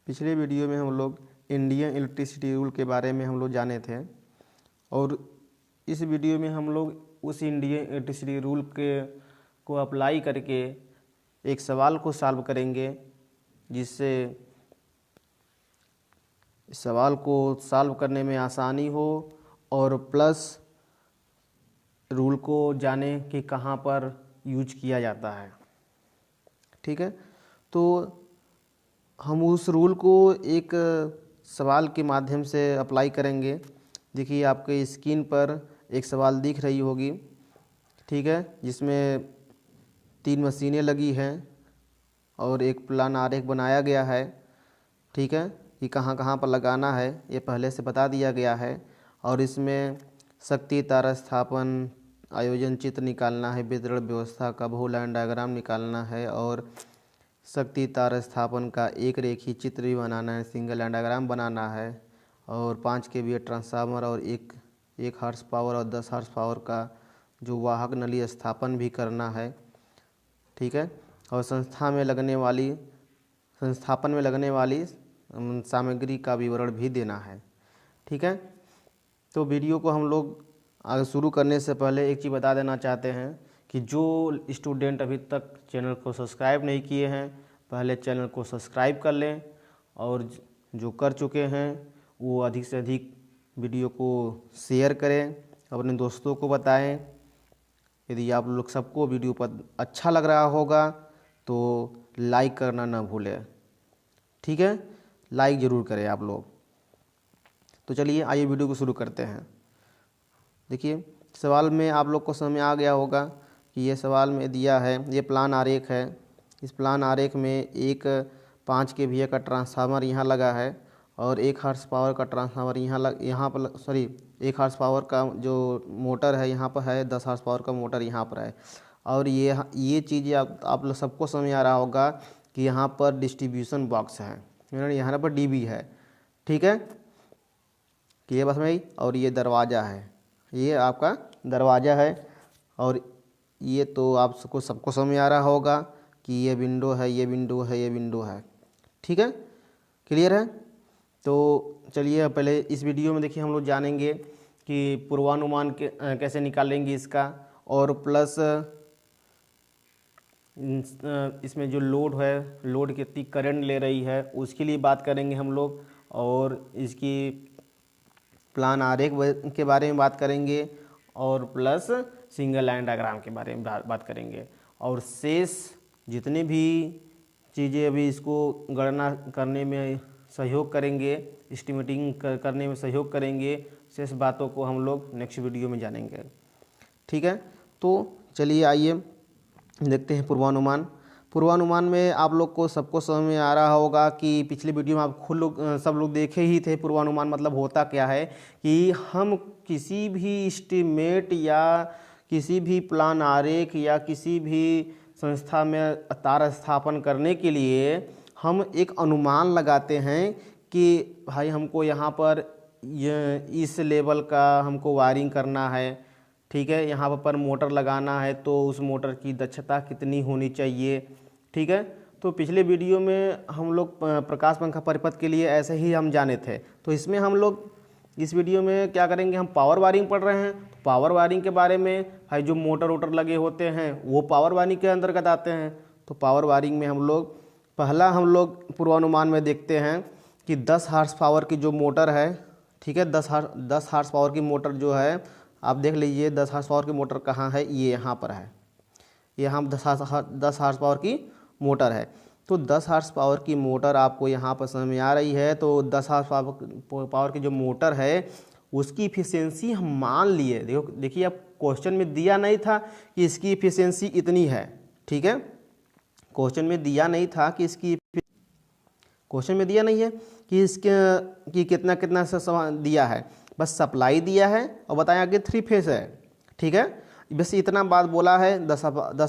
पिछले वीडियो में हम लोग इंडियन इलेक्ट्रिसिटी रूल के बारे में हम लोग जाने थे और इस वीडियो में हम लोग उस इंडियन इलेक्ट्रिसिटी रूल को अप्लाई करके एक सवाल को सॉल्व करेंगे, जिससे सवाल को सॉल्व करने में आसानी हो और प्लस रूल को जाने कि कहाँ पर यूज किया जाता है। ठीक है, तो हम उस रूल को एक सवाल के माध्यम से अप्लाई करेंगे। देखिए आपके स्क्रीन पर एक सवाल दिख रही होगी, ठीक है, जिसमें 3 मशीनें लगी हैं और एक प्लान आरेख बनाया गया है। ठीक है, कि कहाँ कहाँ पर लगाना है ये पहले से बता दिया गया है और इसमें शक्ति तार स्थापन आयोजन चित्र निकालना है, वितरण व्यवस्था का बहु लाइन डायग्राम निकालना है और शक्ति तार स्थापन का एक रेखीय चित्र भी बनाना है, सिंगल लाइन डायग्राम बनाना है और 5 kVA ट्रांसफार्मर और एक हॉर्स पावर और 10 हॉर्स पावर का जो वाहक नली स्थापन भी करना है। ठीक है, और संस्थापन में लगने वाली सामग्री का विवरण भी देना है। ठीक है, तो वीडियो को हम लोग आगे शुरू करने से पहले एक चीज़ बता देना चाहते हैं कि जो स्टूडेंट अभी तक चैनल को सब्सक्राइब नहीं किए हैं, पहले चैनल को सब्सक्राइब कर लें और जो कर चुके हैं वो अधिक से अधिक वीडियो को शेयर करें, अपने दोस्तों को बताएं। यदि आप लोग सबको वीडियो पर अच्छा लग रहा होगा तो लाइक करना ना भूलें। ठीक है, लाइक ज़रूर करें आप लोग। तो चलिए आइए वीडियो को शुरू करते हैं। देखिए सवाल में आप लोग को समझ में आ गया होगा कि ये सवाल में दिया है, ये प्लान आरेख है। इस प्लान आरेख में एक 5 kVA का ट्रांसफार्मर यहाँ लगा है और 1 हॉर्स पावर का ट्रांसफार्मर एक हॉर्स पावर का जो मोटर है यहाँ पर है, 10 हॉर्स पावर का मोटर यहाँ पर है। और ये चीज़ आप लोग सबको समझ आ रहा होगा कि यहाँ पर डिस्ट्रीब्यूशन बॉक्स है, यहाँ पर डीबी है। ठीक है, कि ये बस में, और ये दरवाज़ा है, ये आपका दरवाज़ा है और ये तो आप सबको समझ आ रहा होगा कि ये विंडो है, ये विंडो है, ये विंडो है। ठीक है, क्लियर है। तो चलिए पहले इस वीडियो में देखिए हम लोग जानेंगे कि पूर्वानुमान कैसे निकालेंगे इसका, और प्लस इसमें जो लोड है, लोड कितनी करंट ले रही है उसके लिए बात करेंगे हम लोग, और इसकी प्लान आरेख के बारे में बात करेंगे और प्लस सिंगल लाइन डायग्राम के बारे में बात करेंगे और शेष जितने भी चीज़ें अभी इसको गणना करने में सहयोग करेंगे, एस्टिमेटिंग करने में सहयोग करेंगे, शेष बातों को हम लोग नेक्स्ट वीडियो में जानेंगे। ठीक है, तो चलिए आइए देखते हैं पूर्वानुमान में आप लोग को सबको समझ में आ रहा होगा कि पिछले वीडियो में आप सब लोग देखे ही थे। पूर्वानुमान मतलब होता क्या है कि हम किसी भी एस्टीमेट या किसी भी प्लान आरेख या किसी भी संस्था में तार स्थापन करने के लिए हम एक अनुमान लगाते हैं कि भाई हमको यहाँ पर इस लेवल का हमको वायरिंग करना है। ठीक है, यहाँ पर मोटर लगाना है तो उस मोटर की दक्षता कितनी होनी चाहिए। ठीक है, तो पिछले वीडियो में हम लोग प्रकाश पंखा परिपथ के लिए ऐसे ही हम जाने थे। तो इसमें हम लोग इस वीडियो में क्या करेंगे, हम पावर वायरिंग पढ़ रहे हैं। तो पावर वायरिंग के बारे में भाई जो मोटर वोटर लगे होते हैं वो पावर वायरिंग के अंतर्गत आते हैं। तो पावर वायरिंग में हम लोग पूर्वानुमान में देखते हैं कि 10 हॉर्स पावर की जो मोटर है, ठीक है, 10 हॉर्स पावर की मोटर जो है, आप देख लीजिए 10 हॉर्स पावर की मोटर कहाँ है, ये यहाँ पर है। यहाँ 10 हॉर्स पावर की मोटर है। तो 10 हॉर्स पावर की मोटर आपको यहाँ पर समझ में आ रही है। तो 10 हॉर्स पावर की जो मोटर है उसकी इफिशियंसी हम मान लिए। देखिए अब क्वेश्चन में दिया नहीं था कि इसकी इफिशियंसी इतनी है। ठीक है, क्वेश्चन में दिया नहीं था कि क्वेश्चन में दिया नहीं है कि कितना से दिया है, बस सप्लाई दिया है और बताया कि 3 फेज है। ठीक है, बस इतना बात बोला है, 10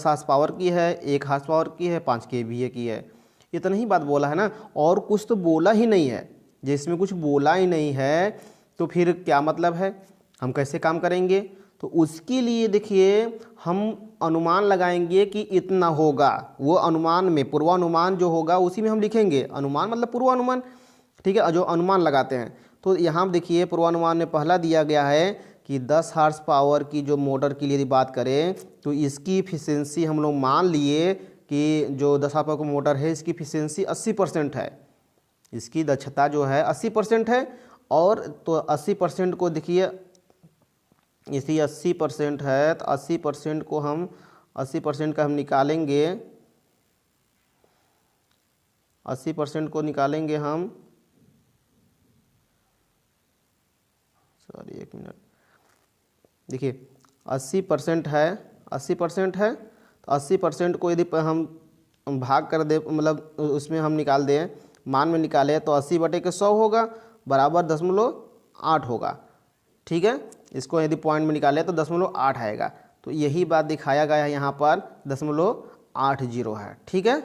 हॉर्स पावर की है, 1 हॉर्स पावर की है, 5 kVA की है, इतना ही बात बोला है ना, और कुछ तो बोला ही नहीं है। जिसमें कुछ बोला ही नहीं है तो फिर क्या मतलब है, हम कैसे काम करेंगे। तो उसके लिए देखिए हम अनुमान लगाएंगे कि इतना होगा, वो अनुमान में पूर्वानुमान जो होगा उसी में हम लिखेंगे। अनुमान मतलब पूर्वानुमान, ठीक है, जो अनुमान लगाते हैं। तो यहाँ देखिए पूर्वानुमान में पहला दिया गया है कि 10 हार्स पावर की जो मोटर के लिए यदि बात करें तो इसकी इफिशियंसी हम लोग मान लिए कि जो 10 हार्स पावर की मोटर है इसकी इफिशियंसी 80% है, इसकी दक्षता जो है 80% है। और तो 80% को देखिए, इसी 80% है तो 80% को हम 80% का हम निकालेंगे, 80% को निकालेंगे हम, सॉरी 1 मिनट, देखिए 80% है, 80% है तो 80% को यदि हम भाग कर दे, मतलब उसमें हम निकाल दें, मान में निकालें तो 80/100 होगा बराबर 0.8 होगा, ठीक है। इसको यदि पॉइंट में निकाले तो 0.8 आएगा। तो यही बात दिखाया गया है यहाँ पर 0.80 है, ठीक है,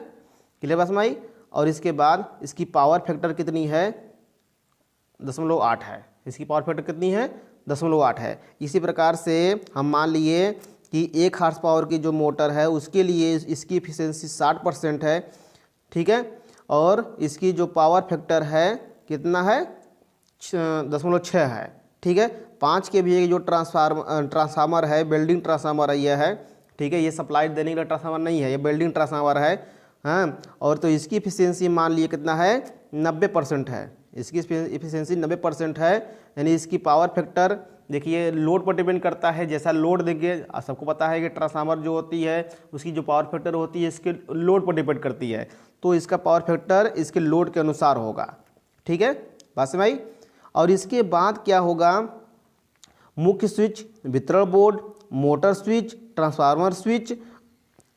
क्लियर बात समझ आई। और इसके बाद इसकी पावर फैक्टर कितनी है, 0.8 है, इसकी पावर फैक्टर कितनी है, 0.8 है। इसी प्रकार से हम मान लिए कि 1 हार्स पावर की जो मोटर है उसके लिए इसकी इफिशियंसी 60% है, ठीक है, और इसकी जो पावर फैक्टर है कितना है, 0.6 है, ठीक है। 5 kVA जो ट्रांसफार्मर है, बिल्डिंग ट्रांसफार्मर यह है, ठीक है, ये सप्लाई देने वाला ट्रांसफार्मर नहीं है, ये बिल्डिंग ट्रांसफार्मर है, हाँ। और तो इसकी इफिशियंसी मान लिए कितना है, 90% है, इसकी इफिशियंसी 90% है। यानी इसकी पावर फैक्टर देखिए लोड पर डिपेंड करता है, जैसा लोड देंगे, सबको पता है कि ट्रांसफार्मर जो होती है उसकी जो पावर फैक्टर होती है इसके लोड पर डिपेंड करती है, तो इसका पावर फैक्टर इसके लोड के अनुसार होगा, ठीक है, बात समझ आई। और इसके बाद क्या होगा, मुख्य स्विच, वितरण board, motor switch, transformer switch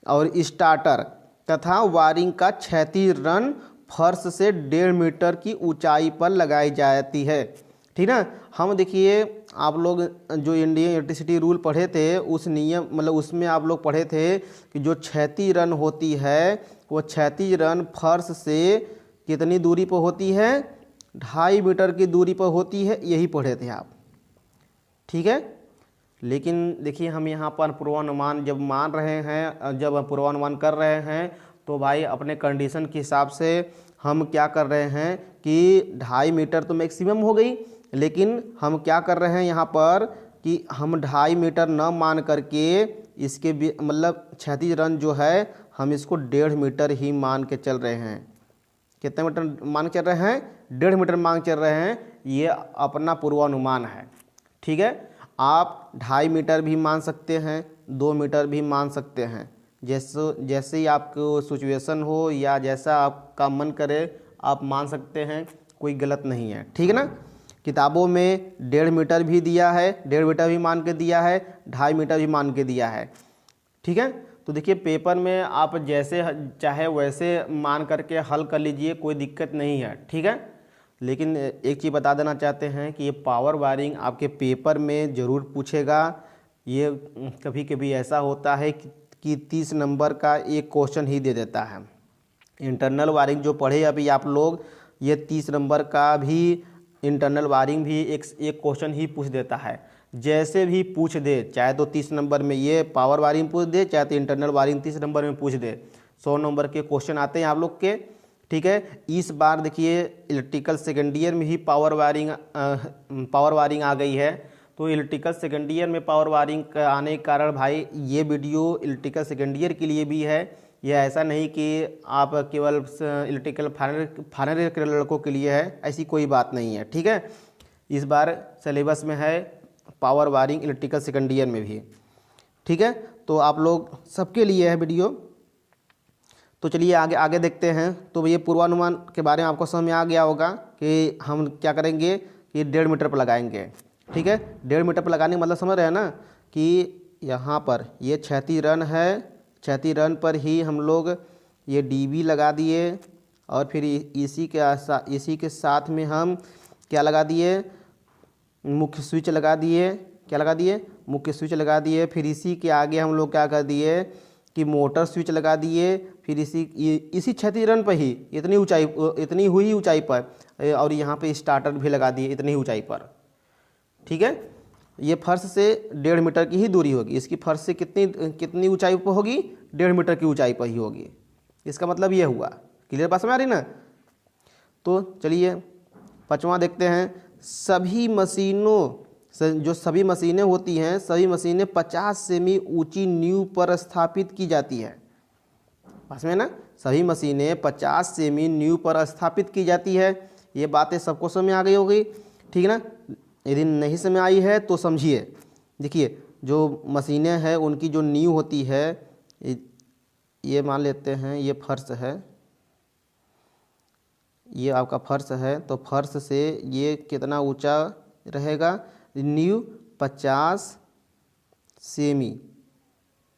और स्टार्टर तथा वायरिंग का क्षैतिज रन फर्श से 1.5 मीटर की ऊंचाई पर लगाई जाती है, ठीक ना। हम देखिए आप लोग जो इंडियन इलेक्ट्रिसिटी रूल पढ़े थे उस नियम, मतलब उसमें आप लोग पढ़े थे कि जो क्षैतिज रन होती है वो क्षैतिज रन फर्श से कितनी दूरी पर होती है, 2.5 मीटर की दूरी पर होती है, यही पढ़े थे आप, ठीक है। लेकिन देखिए हम यहाँ पर पूर्वानुमान जब मान रहे हैं, जब पूर्वानुमान कर रहे हैं तो भाई अपने कंडीशन के हिसाब से हम क्या कर रहे हैं कि 2.5 मीटर तो मैक्सिमम हो गई, लेकिन हम क्या कर रहे हैं यहाँ पर कि हम 2.5 मीटर न मान करके इसके मतलब क्षैतिज रन जो है हम इसको 1.5 मीटर ही मान के चल रहे हैं। कितने मीटर मान के चल रहे हैं, 1.5 मीटर मान के चल रहे हैं, ये अपना पूर्वानुमान है, ठीक है। आप 2.5 मीटर भी मान सकते हैं, 2 मीटर भी मान सकते हैं, जैसे ही आपको सिचुएशन हो या जैसा आपका मन करे आप मान सकते हैं, कोई गलत नहीं है, ठीक है ना। किताबों में 1.5 मीटर भी दिया है, 1.5 मीटर भी मान के दिया है, 2.5 मीटर भी मान के दिया है, ठीक है। तो देखिए पेपर में आप जैसे चाहे वैसे मान करके हल कर लीजिए, कोई दिक्कत नहीं है, ठीक है। लेकिन एक चीज़ बता देना चाहते हैं कि ये पावर वायरिंग आपके पेपर में ज़रूर पूछेगा। ये कभी कभी ऐसा होता है कि 30 नंबर का एक क्वेश्चन ही दे देता है। इंटरनल वायरिंग जो पढ़े अभी आप लोग, ये 30 नंबर का भी इंटरनल वायरिंग भी एक क्वेश्चन ही पूछ देता है, जैसे भी पूछ दे, चाहे तो 30 नंबर में ये पावर वायरिंग पूछ दे, चाहे तो इंटरनल वायरिंग 30 नंबर में पूछ दे। 100 नंबर के क्वेश्चन आते हैं आप लोग के, ठीक है। इस बार देखिए इलेक्ट्रिकल सेकेंड ईयर में ही पावर वायरिंग आ गई है, तो इलेक्ट्रिकल सेकेंड ईयर में पावर वायरिंग आने के कारण भाई ये वीडियो इलेक्ट्रिकल सेकेंड ईयर के लिए भी है। यह ऐसा नहीं कि आप केवल इलेक्ट्रिकल फाइनल ईयर के लड़कों के लिए है, ऐसी कोई बात नहीं है, ठीक है। इस बार सिलेबस में है power wiring electrical second year में भी, ठीक है। तो आप लोग सबके लिए है वीडियो। तो चलिए आगे देखते हैं। तो ये पूर्वानुमान के बारे में आपको समझ में आ गया होगा कि हम क्या करेंगे कि 1.5 मीटर पर लगाएंगे, ठीक है। 1.5 मीटर पर लगाने का मतलब समझ रहे हैं ना कि यहाँ पर ये क्षैतिज रन है, क्षैतिज रन पर ही हम लोग ये डीबी लगा दिए और फिर इसी के साथ में हम क्या लगा दिए, मुख्य स्विच लगा दिए, क्या लगा दिए, मुख्य स्विच लगा दिए। फिर इसी के आगे हम लोग क्या कर दिए कि मोटर स्विच लगा दिए, फिर इसी क्षैतिज रन पर ही इतनी हुई ऊंचाई पर, और यहाँ पे स्टार्टर भी लगा दिए इतनी ऊंचाई पर, ठीक है। ये फर्श से 1.5 मीटर की ही दूरी होगी। इसकी फर्श से कितनी ऊंचाई पर होगी? 1.5 मीटर की ऊंचाई पर ही होगी। इसका मतलब ये हुआ। क्लियर बात समझ आ रही ना? तो चलिए 5वां देखते हैं। सभी मशीनें होती हैं, सभी मशीनें 50 सेमी ऊंची नींव पर स्थापित की जाती है। पास में ना, सभी मशीनें 50 सेमी नींव पर स्थापित की जाती है। ये बातें सबको समझ में आ गई होगी, ठीक है ना? यदि नहीं समझ आई है तो समझिए। देखिए जो मशीनें हैं उनकी जो नींव होती है, ये मान लेते हैं ये फर्श है, ये आपका फर्श है। तो फर्श से ये कितना ऊंचा रहेगा? नींव 50 सेमी,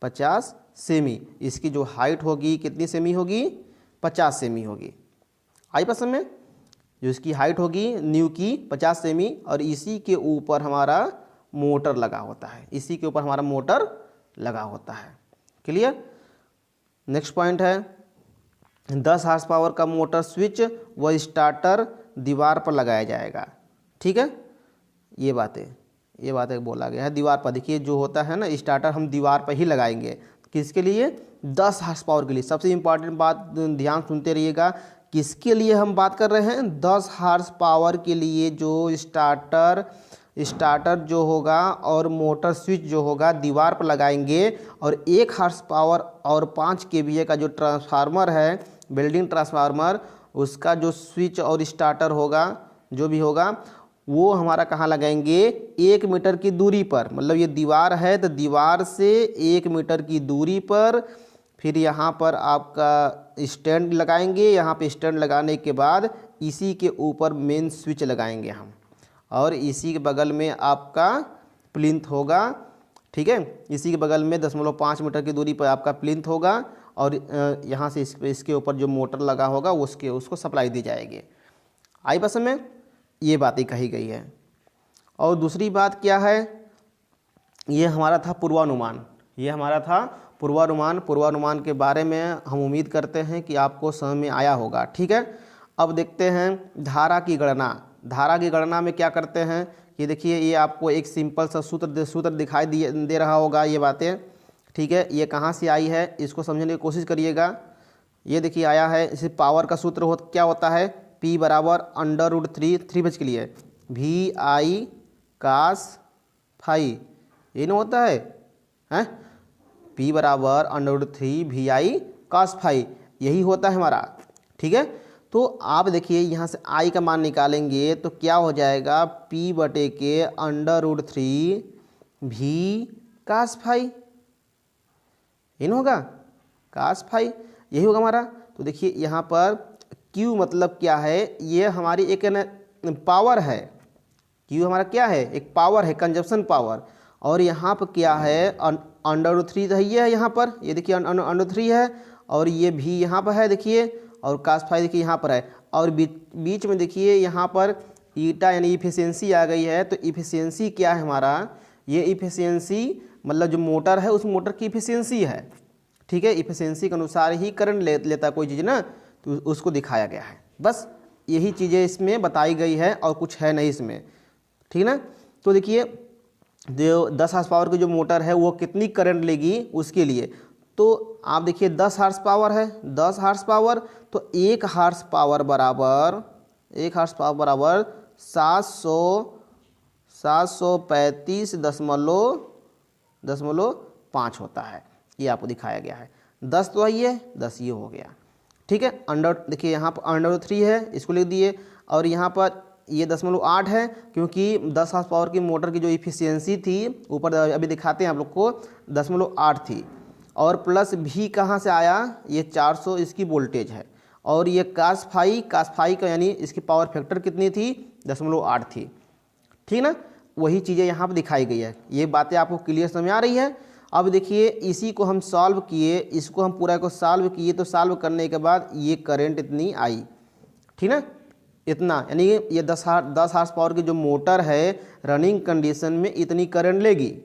50 सेमी। इसकी जो हाइट होगी कितनी सेमी होगी? 50 सेमी होगी। आई पसंद में? जो इसकी हाइट होगी नींव की 50 सेमी, और इसी के ऊपर हमारा मोटर लगा होता है, इसी के ऊपर हमारा मोटर लगा होता है। क्लियर? नेक्स्ट पॉइंट है 10 हार्स पावर का मोटर स्विच व स्टार्टर दीवार पर लगाया जाएगा। ठीक है, ये बातें बोला गया है दीवार पर। देखिए जो होता है ना, स्टार्टर हम दीवार पर ही लगाएंगे। किसके लिए? 10 हार्स पावर के लिए। सबसे इम्पॉर्टेंट बात ध्यान सुनते रहिएगा, किसके लिए हम बात कर रहे हैं? 10 हार्स पावर के लिए जो स्टार्टर जो होगा और मोटर स्विच जो होगा दीवार पर लगाएंगे। और 1 हार्स पावर और 5 kVA का जो ट्रांसफार्मर है, बिल्डिंग ट्रांसफार्मर, उसका जो स्विच और स्टार्टर होगा, जो भी होगा, वो हमारा कहाँ लगाएंगे? 1 मीटर की दूरी पर। मतलब ये दीवार है तो दीवार से 1 मीटर की दूरी पर। फिर यहाँ पर आपका स्टैंड लगाएंगे। यहाँ पे स्टैंड लगाने के बाद इसी के ऊपर मेन स्विच लगाएंगे हम, और इसी के बगल में आपका प्लिंथ होगा। ठीक है, इसी के बगल में 0.5 मीटर की दूरी पर आपका प्लिंथ होगा, और यहाँ से इसके ऊपर जो मोटर लगा होगा उसको सप्लाई दी जाएगी। आई बस में ये बातें कही गई है। और दूसरी बात क्या है? ये हमारा था पूर्वानुमान। पूर्वानुमान के बारे में हम उम्मीद करते हैं कि आपको समझ में आया होगा। ठीक है, अब देखते हैं धारा की गणना। धारा की गणना में क्या करते हैं कि देखिए, ये आपको एक सिंपल सा सूत्र दिखाई दे रहा होगा ये बातें। ठीक है, ये कहाँ से आई है इसको समझने की कोशिश करिएगा। ये देखिए आया है, इसे पावर का सूत्र क्या होता है? P बराबर √3 बज के लिए VI cos फाई, ये ना होता है हैं? P बराबर √3 VI cos फाई, यही होता है हमारा। ठीक है, तो आप देखिए यहाँ से I का मान निकालेंगे तो क्या हो जाएगा? P बटे के √3 V cos फाई, ये ना होगा? cos फाई यही होगा हमारा। तो देखिए यहाँ पर Q मतलब क्या है? ये हमारी एक पावर है। Q हमारा क्या है? एक पावर है, कंजप्शन पावर। और यहाँ पर क्या है? √3 तो ये है यहाँ पर, ये देखिए √3 है, और ये भी यहाँ पर है देखिए, और cos फाई देखिए यहाँ पर है, और बीच में देखिए यहाँ पर ईटा यानी इफिशियंसी आ गई है। तो इफिशियंसी क्या है हमारा? ये इफिशियंसी मतलब जो मोटर है उस मोटर की इफिशियंसी है। ठीक है, इफिशियंसी के अनुसार ही करंट लेता कोई चीज़ ना, तो उसको दिखाया गया है। बस यही चीज़ें इसमें बताई गई है और कुछ है नहीं इसमें। ठीक ना? तो देखिए जो 10 हार्स पावर की जो मोटर है वो कितनी करंट लेगी उसके लिए, तो आप देखिए 10 हार्स पावर है, 10 हार्स पावर, तो 1 हार्स पावर बराबर 735.5 होता है। ये आपको दिखाया गया है। 10 तो आई है, 10 ये हो गया। ठीक है, देखिए यहाँ पर √3 है, इसको लिख दिए, और यहाँ पर ये 0.8 है, क्योंकि 10 हार्स पावर की मोटर की जो इफिशियंसी थी ऊपर अभी दिखाते हैं आप लोग को 0.8 थी, और प्लस भी कहाँ से आया? ये 400 इसकी वोल्टेज है, और ये cos फाई का यानी इसकी पावर फैक्टर कितनी थी? 0.8 थी। ठीक ना? वही चीज़ें यहाँ पर दिखाई गई है। ये बातें आपको क्लियर समझ आ रही है? अब देखिए इसी को हम सॉल्व किए, इसको हम पूरा को सॉल्व किए, तो सॉल्व करने के बाद ये करंट इतनी आई। ठीक ना? इतना, यानी ये 10 हार्स पावर की जो मोटर है रनिंग कंडीशन में इतनी करंट लेगी,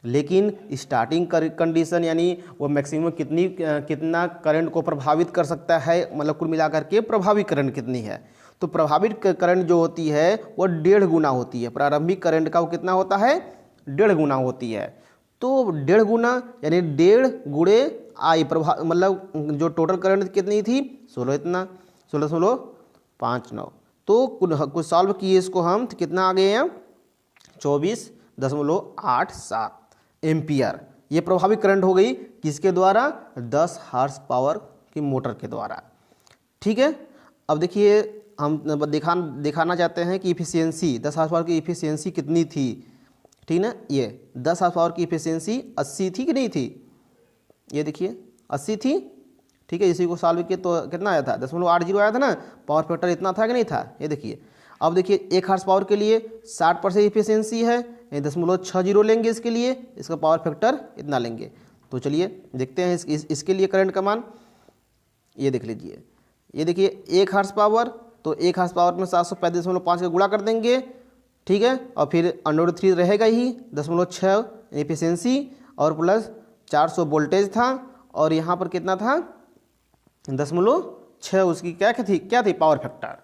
लेकिन स्टार्टिंग कंडीशन यानी वो मैक्सिमम कितना करंट को प्रभावित कर सकता है, मतलब कुल मिलाकर के प्रभावी करंट कितनी है, तो प्रभावित करंट जो होती है वो 1.5 गुना होती है। प्रारंभिक करंट का वो कितना होता है? 1.5 गुना होती है। तो 1.5 गुना यानी 1.5 गुणे आई मतलब जो टोटल करंट कितनी थी 16, इतना 16.59। तो कुछ सॉल्व किए इसको हम, तो कितना आ गए हैं 24.87 एम्पियर। ये प्रभावित करंट हो गई किसके द्वारा? 10 हॉर्स पावर की मोटर के द्वारा। ठीक है, अब देखिए हम दिखाना चाहते हैं कि इफिशियंसी 10 हॉर्स पावर की इफिशियंसी कितनी थी। ठीक ना, ये 10 हॉर्स पावर की इफिशियंसी 80 थी कि नहीं थी? ये देखिए 80 थी। ठीक है, इसी को सॉल्व किए तो कितना आया था? 0.80 आया था ना। पावर फैक्टर इतना था कि नहीं था? ये देखिए, अब देखिए 1 हॉर्स पावर के लिए 60% इफिशियंसी है, 0.60 लेंगे इसके लिए, इसका पावर फैक्टर इतना लेंगे। तो चलिए देखते हैं इसके लिए करंट का मान। ये देख लीजिए, ये देखिए 1 हॉर्स पावर, तो 1 हॉर्स पावर में 735.5 का गुणा कर देंगे। ठीक है, और फिर √3 रहेगा ही, 0.6 एफिशिएंसी और प्लस 400 वोल्टेज था, और यहाँ पर कितना था 0.6 उसकी क्या थी पावर फैक्टर।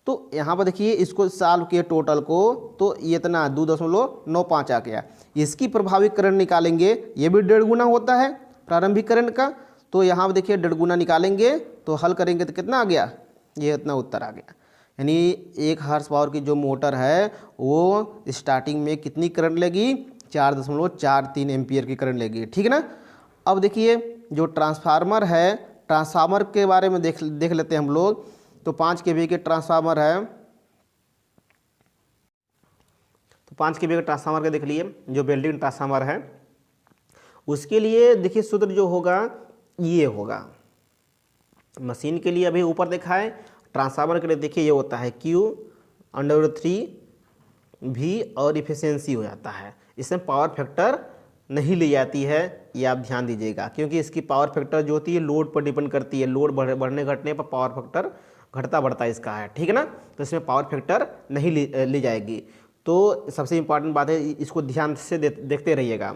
तो यहाँ पर देखिए इसको सॉल्व किए टोटल को, तो ये इतना 2.95 आ गया। इसकी प्रभावित करंट निकालेंगे, ये भी 1.5 गुना होता है प्रारंभिक करंट का। तो यहाँ पर देखिए 1.5 गुना निकालेंगे तो हल करेंगे तो कितना आ गया? ये इतना उत्तर आ गया। यानी 1 हॉर्स पावर की जो मोटर है वो स्टार्टिंग में कितनी करंट लेगी? 4.43 एम्पियर की करंट लेगी। ठीक है ना। अब देखिए जो ट्रांसफार्मर है, ट्रांसफार्मर के बारे में देख लेते हैं हम लोग। तो 5 kVA के ट्रांसफार्मर है, तो 5 kVA के ट्रांसफार्मर का देख लिए, जो वेल्डिंग ट्रांसफार्मर है उसके लिए देखिए सूत्र जो होगा ये होगा। मशीन के लिए अभी ऊपर देखा है, ट्रांसफार्मर के लिए देखिए ये होता है Q/3V और इफिशियंसी हो जाता है। इसमें पावर फैक्टर नहीं ली जाती है, ये आप ध्यान दीजिएगा, क्योंकि इसकी पावर फैक्टर जो होती है लोड पर डिपेंड करती है। लोड बढ़ने घटने पर पावर फैक्टर घटता बढ़ता इसका है। ठीक है ना, तो इसमें पावर फैक्टर नहीं ली जाएगी। तो सबसे इम्पॉर्टेंट बात है, इसको ध्यान से देखते रहिएगा।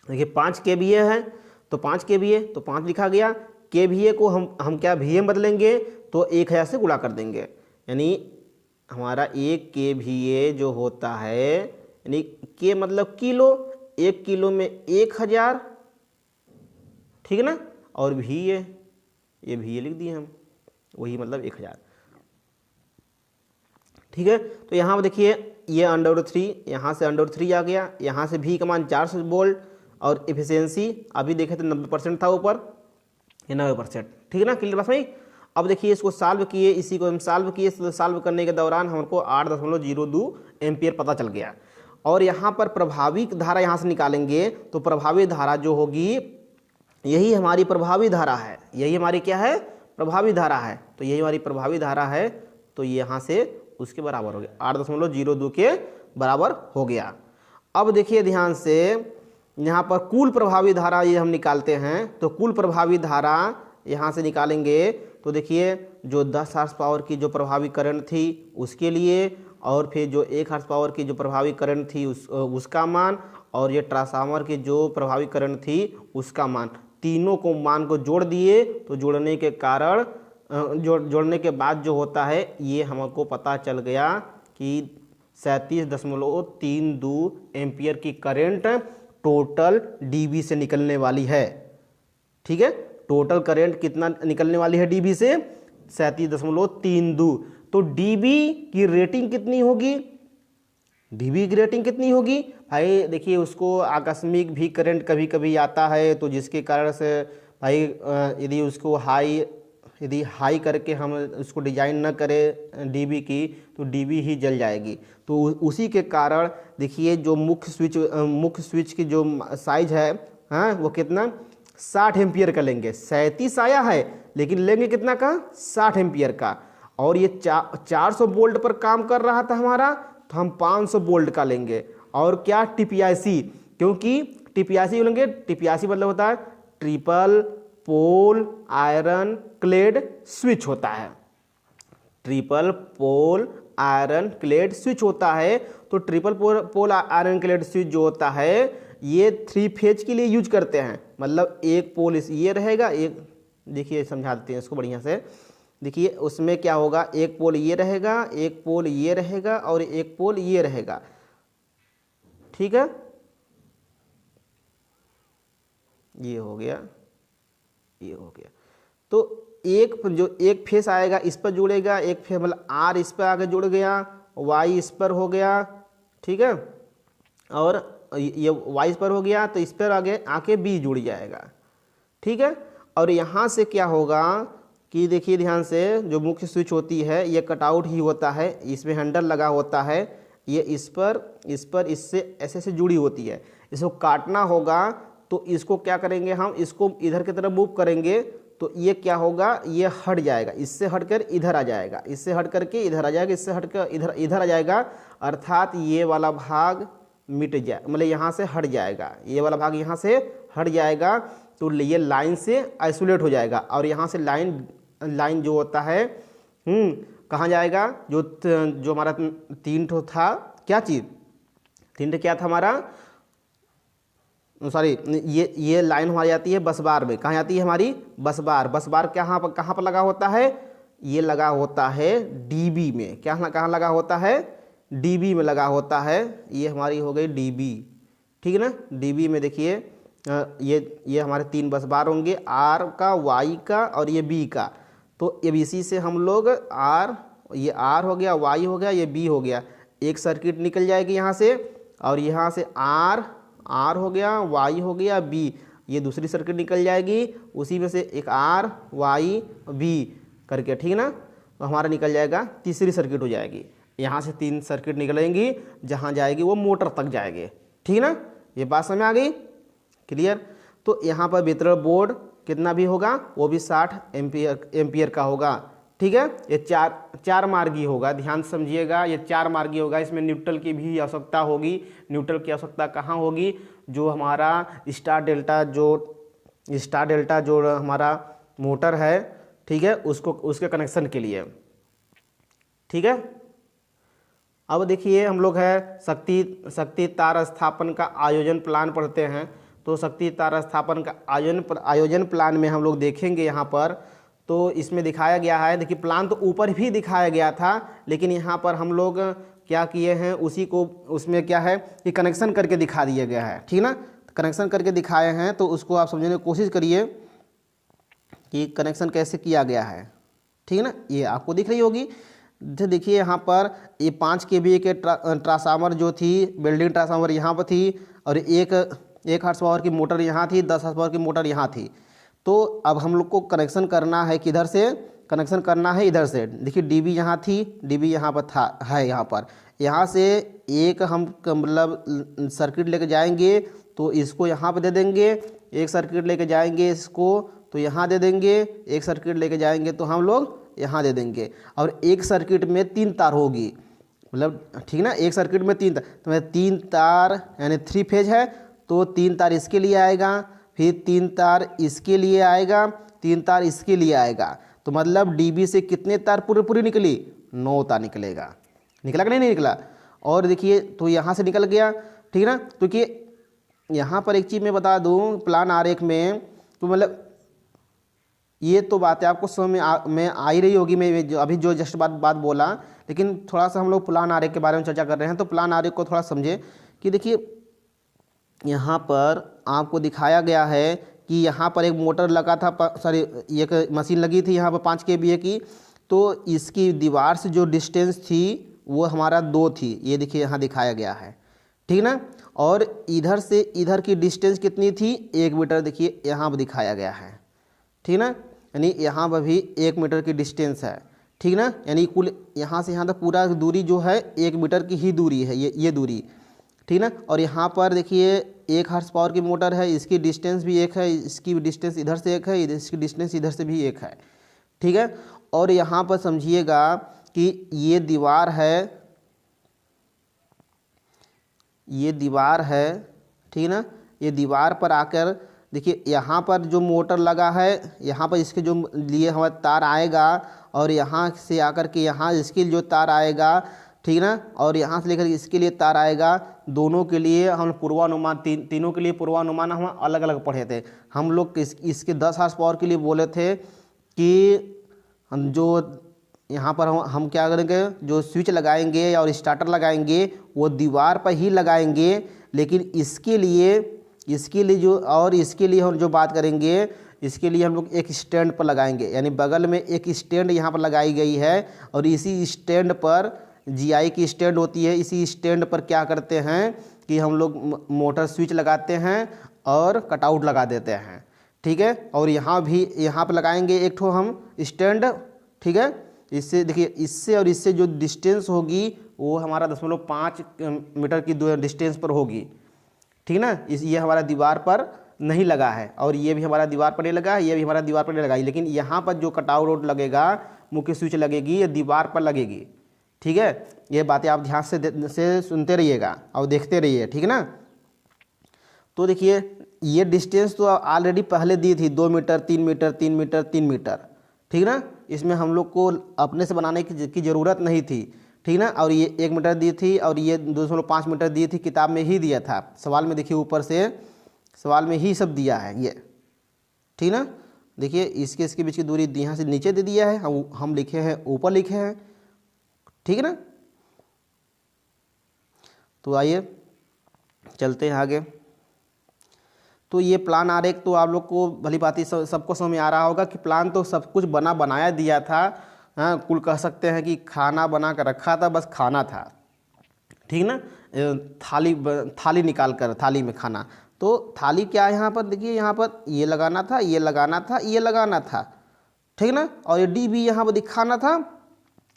देखिए 5 kVA है, तो 5 kVA तो 5 लिखा गया। kVA को हम क्या VA बदलेंगे तो 1000 से गुणा कर देंगे। यानी हमारा 1 kVA जो होता है, यानी के मतलब किलो, 1 किलो में 1000। ठीक है ना, और VA, ये VA लिख दिए हम, वही मतलब 1000। ठीक है, तो यहाँ पर देखिए ये √3, यहाँ से √3 आ गया, यहाँ से V का मान 400 वोल्ट, और इफिशियंसी अभी देखे तो 90% था ऊपर, ये 90%। ठीक है ना, क्लियर बात भाई। अब देखिए इसको सॉल्व किए, इसी को हम सॉल्व किए, तो सॉल्व करने के दौरान हमको 8.02 एम्पियर पता चल गया। और यहाँ पर प्रभावी धारा यहाँ से निकालेंगे, तो प्रभावी धारा जो होगी यही हमारी प्रभावी धारा है, यही हमारी क्या है? प्रभावी धारा है। तो यही हमारी प्रभावी धारा है, तो ये यहाँ से उसके बराबर हो गया, 8.02 के बराबर हो गया। अब देखिए ध्यान से, यहाँ पर कुल प्रभावी धारा ये हम निकालते हैं, तो कुल प्रभावी धारा यहाँ से निकालेंगे, तो देखिए जो 10 हॉर्स पावर की जो प्रभावी करंट थी उसके लिए, और फिर जो 1 हॉर्स पावर की जो प्रभावी करंट थी उसका मान, और ये ट्रांसफार्मर की जो प्रभावी करंट थी उसका मान, तीनों को मान को जोड़ दिए। तो जोड़ने के कारण जोड़ने के बाद जो होता है ये हमको पता चल गया कि 37.32 एम्पियर की करंट टोटल डीबी से निकलने वाली है। ठीक है, टोटल करंट कितना निकलने वाली है डीबी से? 37.32। तो डीबी की रेटिंग कितनी होगी? डीबी की रेटिंग कितनी होगी भाई? देखिए उसको आकस्मिक भी करंट कभी कभी आता है, तो जिसके कारण से भाई यदि उसको हाई करके हम उसको डिजाइन न करें डीबी की, तो डीबी ही जल जाएगी। तो उसी के कारण देखिए जो मुख्य स्विच की जो साइज है, हाँ, वो कितना 60 एम्पियर का लेंगे। 37 आया है, लेकिन लेंगे कितना का? 60 एम्पियर का। और ये 400 वोल्ट पर काम कर रहा था हमारा, तो हम 500 वोल्ट का लेंगे। और क्या? टीपीआईसी, क्योंकि टीपीआईसी लेंगे, टीपीआईसी मतलब होता है triple pole iron clad switch होता है। Triple pole iron clad switch होता है। तो triple pole iron clad switch जो होता है ये 3 फेज के लिए यूज करते हैं। मतलब एक पोल ये रहेगा, एक देखिए समझा देते हैं इसको बढ़िया से। देखिए उसमें क्या होगा, एक पोल ये रहेगा, एक पोल ये रहेगा और एक पोल ये रहेगा, ठीक है। ये हो गया, ये हो गया। तो एक जो एक फेस आएगा इस पर जुड़ेगा, एक फेस मतलब आर इस पर आगे जुड़ गया, वाई इस पर हो गया, ठीक है, और ये वाई इस पर हो गया तो इस पर आगे आके बी जुड़ जाएगा, ठीक है। और यहाँ से क्या होगा कि देखिए ध्यान से, जो मुख्य स्विच होती है ये कटआउट ही होता है, इसमें हैंडल लगा होता है, ये इस पर इससे ऐसे ऐसे जुड़ी होती है। इसको काटना होगा तो इसको क्या करेंगे हम, इसको इधर की तरफ मूव करेंगे तो ये क्या होगा, ये हट जाएगा, इससे हटकर इधर आ जाएगा, इससे हट करके इधर आ जाएगा, इससे हटकर इधर इधर आ जाएगा, अर्थात ये वाला भाग मिट जाए, मतलब यहाँ से हट जाएगा, ये वाला भाग यहाँ से हट जाएगा, तो ये लाइन से आइसोलेट हो जाएगा। और यहाँ से लाइन जो होता है कहाँ जाएगा, जो हमारा 3 ठो था, क्या चीज़ 3 ठो क्या था हमारा, सॉरी, ये लाइन हमारी आती है बस बार में, कहाँ आती है हमारी बस बार कहाँ पर लगा होता है, ये लगा होता है डीबी में, कहाँ लगा होता है, डीबी में लगा होता है, ये हमारी हो गई डीबी, ठीक है ना। डीबी में देखिए ये हमारे 3 बस बार होंगे, आर का, वाई का और ये बी का। तो एबीसी से हम लोग ये आर हो गया, वाई हो गया, ये बी हो गया, एक सर्किट निकल जाएगी यहाँ से, और यहाँ से आर हो गया, वाई हो गया, बी, ये दूसरी सर्किट निकल जाएगी, उसी में से एक आर वाई बी करके, ठीक है ना। तो हमारा निकल जाएगा तीसरी सर्किट हो जाएगी। यहाँ से 3 सर्किट निकलेंगी, जहाँ जाएगी वो मोटर तक जाएगी, ठीक है ना। ये बात समझ में आ गई, क्लियर। तो यहाँ पर वितरण बोर्ड कितना भी होगा, वो भी 60 एम्पियर का होगा, ठीक है। ये चार मार्गी होगा, ध्यान से समझिएगा, ये 4 मार्गी होगा। इसमें न्यूट्रल की भी आवश्यकता होगी। न्यूट्रल की आवश्यकता कहाँ होगी, जो हमारा स्टार डेल्टा जो हमारा मोटर है, ठीक है, उसके कनेक्शन के लिए, ठीक है। अब देखिए हम लोग है शक्ति तार स्थापन का आयोजन प्लान पढ़ते हैं। तो शक्ति तार स्थापन का आयोजन प्लान में हम लोग देखेंगे यहाँ पर, तो इसमें दिखाया गया है, देखिए प्लान तो ऊपर भी दिखाया गया था, लेकिन यहाँ पर हम लोग क्या किए हैं, उसी को उसमें क्या है कि कनेक्शन करके दिखा दिया गया है, ठीक ना। कनेक्शन करके दिखाए हैं, तो उसको आप समझने की कोशिश करिए कि कनेक्शन कैसे किया गया है, ठीक है ना। ये आपको दिख रही होगी। देखिए यहाँ पर ये 5 kVA के ट्रांसफार्मर जो थी, बिल्डिंग ट्रांसफार्मर यहाँ पर थी, और एक हॉर्स पावर की मोटर यहाँ थी, 10 हॉर्स पावर की मोटर यहाँ थी। तो अब हम लोग को कनेक्शन करना है, किधर से कनेक्शन करना है, इधर से। देखिए डीबी यहाँ थी, डीबी यहाँ पर है यहाँ से एक हम मतलब सर्किट लेके जाएंगे, तो इसको यहाँ पे दे देंगे, एक सर्किट लेके जाएंगे इसको तो यहाँ दे देंगे, एक सर्किट लेके जाएंगे तो हम लोग यहाँ दे देंगे। और एक सर्किट में 3 तार होगी, मतलब ठीक ना, एक सर्किट में 3 तार, तो 3 तार यानी 3 फेज है, तो 3 तार इसके लिए आएगा, फिर 3 तार इसके लिए आएगा, 3 तार इसके लिए आएगा। तो मतलब डीबी से कितने तार पूरी निकली, 9 तार निकलेगा। निकला कि नहीं निकला। और देखिए तो यहाँ से निकल गया, ठीक है ना। क्योंकि यहाँ पर एक चीज़ मैं बता दूँ, प्लान आरेख में तो मतलब ये तो बातें आपको समझ में आ ही रही होगी, मैं अभी जो जस्ट बात बोला, लेकिन थोड़ा सा हम लोग प्लान आरेख के बारे में चर्चा कर रहे हैं। तो प्लान आरेख को थोड़ा समझे कि देखिए यहाँ पर आपको दिखाया गया है कि यहाँ पर एक मोटर लगा था, सॉरी एक मशीन लगी थी यहाँ पर 5 kVA की। तो इसकी दीवार से जो डिस्टेंस थी वो हमारा 2 थी, ये देखिए यहाँ दिखाया गया है, ठीक ना। और इधर से इधर की डिस्टेंस कितनी थी, 1 मीटर, देखिए यहाँ पर दिखाया गया है, ठीक ना। यानी यहाँ पर भी 1 मीटर की डिस्टेंस है, ठीक ना। यानी कुल यहाँ से यहाँ तक पूरा दूरी जो है 1 मीटर की ही दूरी है, ये दूरी, ठीक ना। और यहाँ पर देखिए 1 हॉर्स पावर की मोटर है, इसकी डिस्टेंस भी 1 है, इसकी डिस्टेंस इधर से 1 है, इसकी डिस्टेंस इधर से भी 1 है, ठीक है। और यहाँ पर समझिएगा कि ये दीवार है, ठीक ना। ये दीवार पर आकर देखिए यहाँ पर जो मोटर लगा है, यहाँ पर इसके जो लिए हमारा तार आएगा, और यहाँ से आकर के यहाँ इसके जो तार आएगा, ठीक ना। और यहाँ से लेकर इसके लिए तार आएगा। दोनों के लिए हम पूर्वानुमान, तीनों के लिए पूर्वानुमान हम अलग अलग पढ़े थे। हम लोग इसके 10 हॉर्स पावर के लिए बोले थे कि हम जो यहाँ पर हम क्या करेंगे, जो स्विच लगाएंगे और स्टार्टर लगाएंगे वो दीवार पर ही लगाएंगे। लेकिन इसके लिए हम जो बात करेंगे, इसके लिए हम लोग एक स्टैंड पर लगाएंगे, यानी बगल में एक स्टैंड यहाँ पर लगाई गई है और इसी स्टैंड पर जीआई की स्टैंड होती है। इसी स्टैंड पर क्या करते हैं कि हम लोग मोटर स्विच लगाते हैं और कटआउट लगा देते हैं, ठीक है। और यहाँ पर लगाएंगे एक ठो हम स्टैंड, ठीक है। इससे देखिए, इससे और इससे जो डिस्टेंस होगी वो हमारा 0.5 मीटर की डिस्टेंस पर होगी, ठीक ना। ये हमारा दीवार पर नहीं लगा है और ये भी हमारा दीवार पर नहीं लगा है, ये भी हमारा दीवार पर नहीं लगा है। लेकिन यहाँ पर जो कटआउट लगेगा, मुख्य स्विच लगेगी, ये दीवार पर लगेगी, ठीक है। ये बातें आप ध्यान से सुनते रहिएगा और देखते रहिए, ठीक है ना। तो देखिए, ये डिस्टेंस तो ऑलरेडी पहले दी थी 2 मीटर 3 मीटर 3 मीटर 3 मीटर, ठीक ना। इसमें हम लोग को अपने से बनाने की ज़रूरत नहीं थी, ठीक ना। और ये 1 मीटर दी थी और ये 2.5 मीटर दी थी, किताब में ही दिया था। सवाल में देखिए, ऊपर से सवाल में ही सब दिया है ये, ठीक ना। देखिए, इसके बीच की दूरी यहाँ से नीचे दे दिया है, हम लिखे हैं ऊपर लिखे हैं, ठीक है ना। तो आइए चलते हैं आगे। तो ये प्लान आरेख तो आप लोग को भली भांति सबको समझ में आ रहा होगा कि प्लान तो सब कुछ बनाया दिया था। हाँ, कुल कह सकते हैं कि खाना बना कर रखा था, बस खाना था, ठीक ना। थाली निकाल कर, थाली में खाना। तो थाली क्या है यहाँ पर, देखिए यहाँ पर ये लगाना था, ये लगाना था, ये लगाना था, ठीक ना। और ये डी भी यहाँ पर दिखाना था।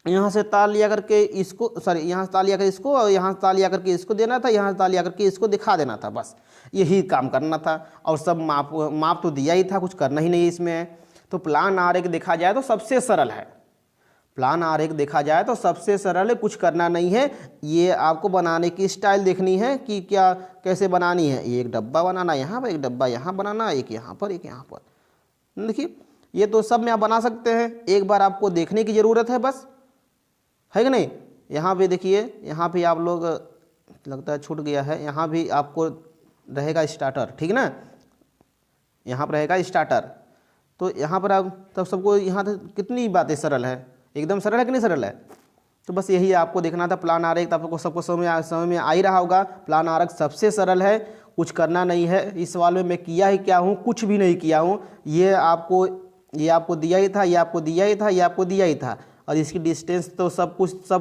यहाँ से तार लिया करके इसको, सॉरी, यहाँ से तार लिया कर इसको और यहाँ से तार लिया करके इसको देना था, यहाँ से तार लिया करके इसको दिखा देना था, बस यही काम करना था। और सब माप तो दिया ही था, कुछ करना ही नहीं इसमें। तो प्लान आरेख देखा जाए तो सबसे सरल है, प्लान आरेख देखा जाए तो सबसे सरल है, कुछ करना नहीं है। ये आपको बनाने की स्टाइल देखनी है कि क्या कैसे बनानी है। एक डब्बा बनाना यहाँ पर, एक डब्बा यहाँ बनाना, एक यहाँ पर, एक यहाँ पर। देखिए, ये तो सब में आप बना सकते हैं, एक बार आपको देखने की ज़रूरत है, बस, है कि नहीं। यहाँ पे देखिए, यहाँ पे आप लोग, लगता है छूट गया है, यहाँ भी आपको रहेगा स्टार्टर, ठीक ना। यहाँ पर रहेगा स्टार्टर। तो यहाँ पर आप तब सबको, यहाँ तक कितनी बातें सरल है, एकदम सरल है कि नहीं सरल है। तो बस यही आपको देखना था। प्लान आरेख तो आपको सबको समझ में आ ही रहा होगा। प्लान आरेख सबसे सरल है, कुछ करना नहीं है। इस सवाल में मैं किया ही क्या हूँ, कुछ भी नहीं किया हूँ। ये आपको दिया ही था, ये आपको दिया ही था, ये आपको दिया ही था। और इसकी डिस्टेंस तो सब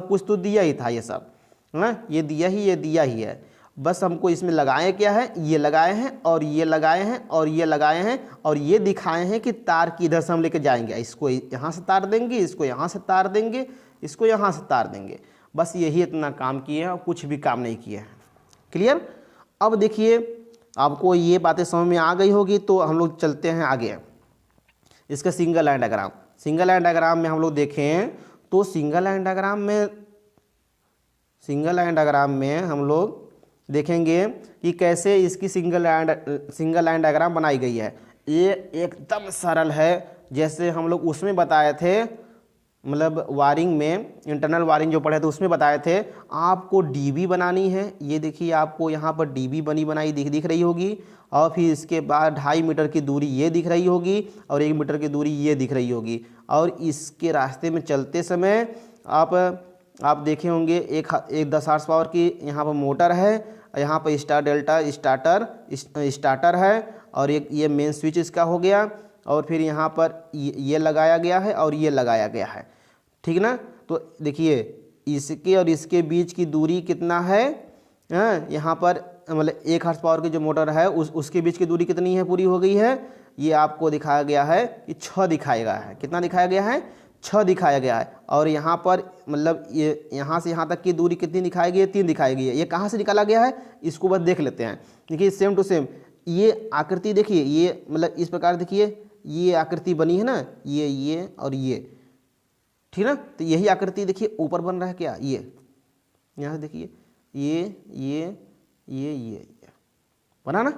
कुछ तो दिया ही था, ये सब है ना, ये दिया ही है। बस हमको इसमें लगाए क्या है, ये लगाए हैं और ये लगाए हैं और ये लगाए हैं और ये दिखाए हैं कि तार किधर से हम लेके जाएंगे। इसको यहाँ से तार देंगे, इसको यहाँ से तार देंगे, इसको यहाँ से तार देंगे। बस यही इतना काम किए हैं और कुछ भी काम नहीं किए हैं। क्लियर। अब देखिए, आपको ये बातें समझ में आ गई होगी, तो हम लोग चलते हैं आगे। इसका single line diagram, single line diagram में हम लोग देखें तो सिंगल लाइन डायग्राम में हम लोग देखेंगे कि कैसे इसकी सिंगल लाइन डायग्राम बनाई गई है। ये एकदम सरल है, जैसे हम लोग उसमें बताए थे, मतलब वायरिंग में, इंटरनल वायरिंग जो पढ़े थे उसमें बताए थे। आपको डीबी बनानी है, ये देखिए आपको यहाँ पर डीबी बनाई दिख रही होगी। और फिर इसके बाद 2.5 मीटर की दूरी ये दिख रही होगी और 1 मीटर की दूरी ये दिख रही होगी। और इसके रास्ते में चलते समय आप देखे होंगे एक 10 हॉर्स पावर की यहाँ पर मोटर है, यहाँ पर स्टार्टर है और एक ये मेन स्विच इसका हो गया। और फिर यहाँ पर ये लगाया गया है और ये लगाया गया है, ठीक ना। तो देखिए, इसके और इसके बीच की दूरी कितना है, यहाँ पर मतलब 1 हॉर्स पावर की जो मोटर है उसके बीच की दूरी कितनी है, पूरी हो गई है। ये आपको दिखाया गया है कि 6 दिखाया गया है। कितना दिखाया गया है, 6 दिखाया गया है। और यहाँ पर मतलब ये यहाँ से यहाँ तक की दूरी कितनी दिखाई गई है, 3 दिखाई गई है। ये कहाँ से निकाला गया है, इसको बस देख लेते हैं। देखिए, सेम टू सेम ये आकृति देखिए, ये मतलब इस प्रकार देखिए, ये आकृति बनी है ना, ये और ये, ठीक ना। तो यही आकृति देखिए ऊपर बन रहा है क्या, ये यहाँ से देखिए, ये बना ना,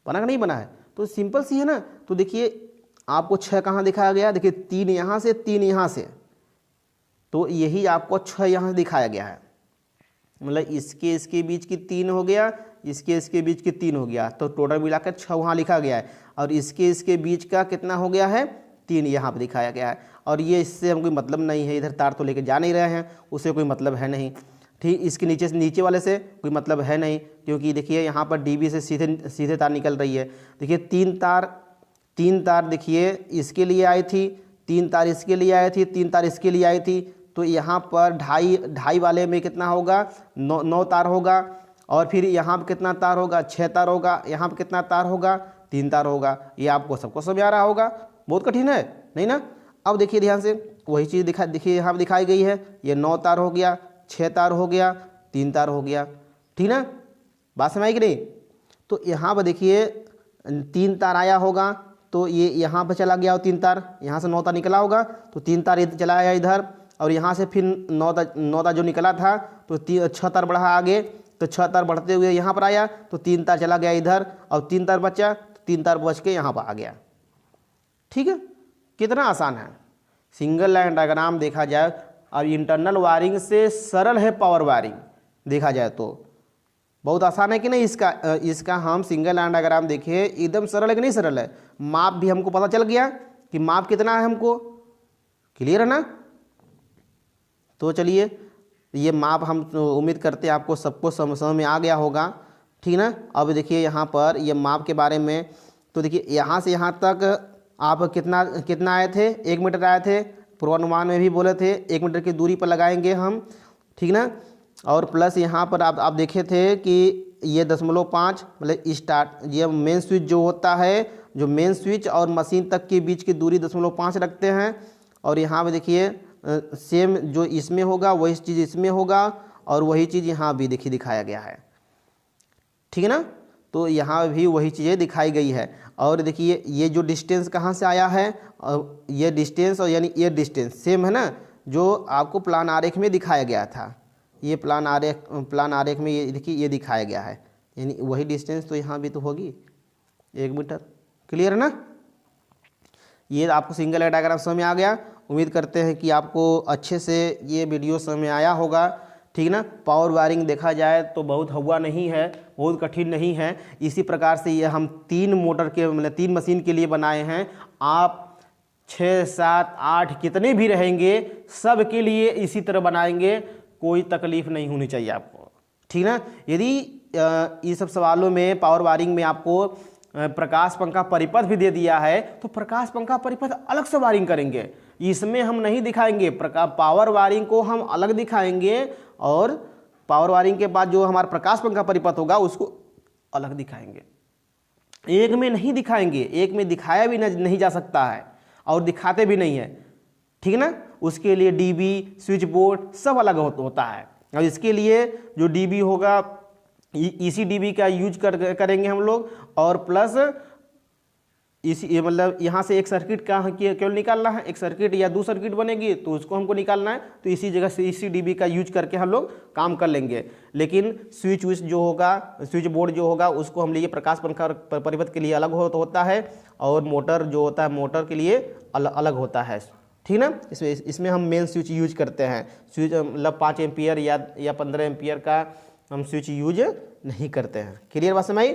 बना का नहीं बना है। तो सिंपल सी है ना। तो देखिए, आपको 6 कहाँ दिखाया गया, देखिए 3 यहाँ से 3 यहाँ से, तो यही आपको 6 यहाँ से दिखाया गया है। मतलब इसके बीच की 3 हो गया, इसके बीच की 3 हो गया, तो टोटल मिलाकर 6 वहाँ लिखा गया है। और इसके बीच का कितना हो गया है, 3 यहाँ पे दिखाया गया है। और ये इससे हम कोई मतलब नहीं है, इधर तार तो लेके जा नहीं रहे हैं, उससे कोई मतलब है नहीं। ठीक, इसके नीचे से नीचे वाले से कोई मतलब है नहीं, क्योंकि देखिए यहाँ पर DB से सीधे सीधे तार निकल रही है। देखिए 3 तार देखिए इसके लिए आई थी, 3 तार इसके लिए आई थी, 3 तार इसके लिए आई थी। तो यहाँ पर ढाई वाले में कितना होगा, 9 तार होगा। और फिर यहाँ पर कितना तार होगा, 6 तार होगा। यहाँ पर कितना तार होगा, 3 तार होगा। ये आपको सबको समझ आ रहा होगा, बहुत कठिन है नहीं ना। अब देखिए ध्यान से वही चीज़ देखिए यहाँ पर दिखाई गई है। ये 9 तार हो गया, 6 तार हो गया, 3 तार हो गया, ठीक ना, बात समझ आई कि नहीं। तो यहाँ पर देखिए 3 तार आया होगा, तो ये यहाँ पर चला गया, 3 तार यहाँ से 9 तार निकला होगा, तो 3 तार चला आया इधर, और यहाँ से फिर 9 तार जो निकला था, तो 6 तार बढ़ा आगे, तो 6 तार बढ़ते हुए यहाँ पर आया, तो 3 तार चला गया इधर, और 3 तार बचा, तो 3 तार बच के यहाँ पर आ गया। ठीक है, कितना आसान है। सिंगल लाइन डायग्राम देखा जाए, अब इंटरनल वायरिंग से सरल है पावर वायरिंग, देखा जाए तो बहुत आसान है कि नहीं। इसका हम सिंगल लाइन डायग्राम देखिए, एकदम सरल है कि नहीं सरल है। माप भी हमको पता चल गया कि माप कितना है हमको, क्लियर है ना। तो चलिए ये माप हम उम्मीद करते हैं आपको सबको समझ में आ गया होगा, ठीक ना। अब देखिए यहाँ पर ये माप के बारे में, तो देखिए यहाँ से यहाँ तक आप कितना आए थे, 1 मीटर आए थे, पूर्वानुमान में भी बोले थे 1 मीटर की दूरी पर लगाएंगे हम, ठीक ना। और प्लस यहाँ पर आप देखे थे कि ये 0.5 मतलब स्टार्ट, ये मेन स्विच जो होता है, जो मेन स्विच और मशीन तक के बीच की दूरी 0.5 रखते हैं। और यहाँ पे देखिए सेम जो इसमें होगा वही चीज़ इसमें होगा, और वही चीज़ यहाँ भी देखिए दिखाया गया है, ठीक है ना। तो यहाँ भी वही चीज़ें दिखाई गई है। और देखिए ये जो डिस्टेंस कहाँ से आया है, और ये डिस्टेंस और यानी ये डिस्टेंस सेम है ना, जो आपको प्लान आरेख में दिखाया गया था। ये प्लान आरेख में ये देखिए ये दिखाया गया है, यानी वही डिस्टेंस तो यहाँ भी तो होगी 1 मीटर, क्लियर है ना। ये आपको सिंगल लाइन डायग्राम समझ में आ गया। उम्मीद करते हैं कि आपको अच्छे से ये वीडियो समझ में आया होगा, ठीक ना। पावर वायरिंग देखा जाए तो बहुत हवा नहीं है, बहुत कठिन नहीं है। इसी प्रकार से ये हम 3 मोटर के मतलब 3 मशीन के लिए बनाए हैं। आप 6, 7, 8 कितने भी रहेंगे सब के लिए इसी तरह बनाएंगे, कोई तकलीफ नहीं होनी चाहिए आपको, ठीक ना। यदि ये सब सवालों में पावर वायरिंग में आपको प्रकाश पंखा परिपथ भी दे दिया है, तो प्रकाश पंखा परिपथ अलग से वायरिंग करेंगे, इसमें हम नहीं दिखाएंगे। पावर वायरिंग को हम अलग दिखाएंगे, और पावर वायरिंग के बाद जो हमारा प्रकाश पंखा परिपथ होगा उसको अलग दिखाएंगे, एक में नहीं दिखाएंगे। एक में दिखाया भी नहीं जा सकता है और दिखाते भी नहीं है, ठीक ना। उसके लिए DB स्विच बोर्ड सब अलग होता है। और इसके लिए जो DB होगा इसी DB का यूज करेंगे हम लोग, और प्लस इसी मतलब यहाँ से एक सर्किट का केवल निकालना है, एक सर्किट या 2 सर्किट बनेगी तो उसको हमको निकालना है, तो इसी जगह से इसी DB का यूज करके हम लोग काम कर लेंगे। लेकिन स्विच जो होगा, स्विच बोर्ड जो होगा उसको हम लिए प्रकाश पंखा परिपथ के लिए अलग होता है, और मोटर जो होता है मोटर के लिए अलग होता है, ठीक ना। इसमें हम मेन स्विच यूज करते हैं। स्विच मतलब 5 एम्पियर या 15 एम्पियर का हम स्विच यूज नहीं करते हैं, क्लियर बात समझ आई।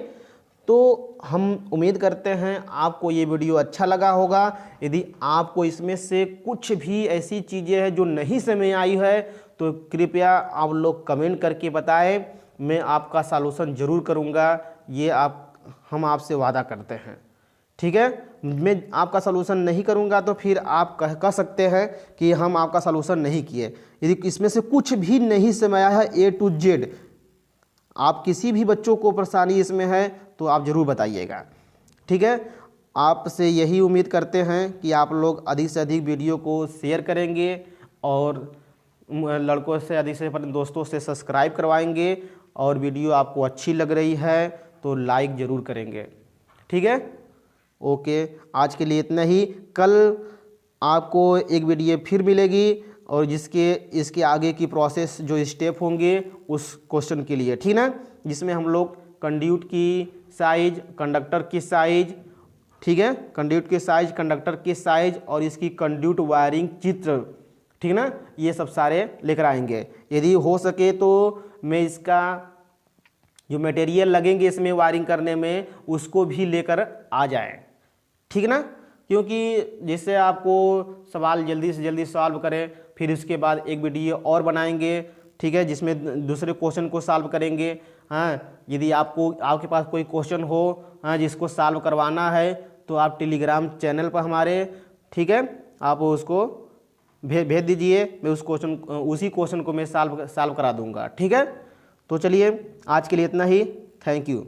तो हम उम्मीद करते हैं आपको ये वीडियो अच्छा लगा होगा। यदि आपको इसमें से कुछ भी ऐसी चीज़ें हैं जो नहीं समझ आई है, तो कृपया आप लोग कमेंट करके बताएं, मैं आपका सॉल्यूशन ज़रूर करूँगा, ये हम आपसे वादा करते हैं, ठीक है। मैं आपका सॉल्यूशन नहीं करूँगा तो फिर आप कह सकते हैं कि हम आपका सॉल्यूशन नहीं किए। यदि इसमें से कुछ भी नहीं समझ आया है A to Z, आप किसी भी बच्चों को परेशानी इसमें है तो आप ज़रूर बताइएगा, ठीक है। आपसे यही उम्मीद करते हैं कि आप लोग अधिक से अधिक वीडियो को शेयर करेंगे, और लड़कों से अधिक से अपने दोस्तों से सब्सक्राइब करवाएंगे, और वीडियो आपको अच्छी लग रही है तो लाइक ज़रूर करेंगे, ठीक है। ओके, आज के लिए इतना ही। कल आपको एक वीडियो फिर मिलेगी, और इसके आगे की प्रोसेस जो स्टेप होंगे उस क्वेश्चन के लिए, ठीक ना, जिसमें हम लोग कंड्यूट की साइज, कंडक्टर की साइज, ठीक है, कंड्यूट की साइज, कंडक्टर की साइज, और इसकी कंड्यूट वायरिंग चित्र, ठीक ना, ये सब सारे लेकर आएंगे। यदि हो सके तो मैं इसका जो मटेरियल लगेंगे इसमें वायरिंग करने में उसको भी लेकर आ जाए, ठीक ना, क्योंकि जिससे आपको सवाल जल्दी से जल्दी सॉल्व करें। फिर उसके बाद एक वीडियो और बनाएंगे, ठीक है, जिसमें दूसरे क्वेश्चन को सॉल्व करेंगे। हाँ, यदि आपके पास कोई क्वेश्चन हो, हाँ, जिसको सॉल्व करवाना है, तो आप टेलीग्राम चैनल पर हमारे, ठीक है, आप उसको भेज दीजिए। मैं उसी क्वेश्चन को मैं सॉल्व करा दूंगा, ठीक है। तो चलिए आज के लिए इतना ही। Thank you.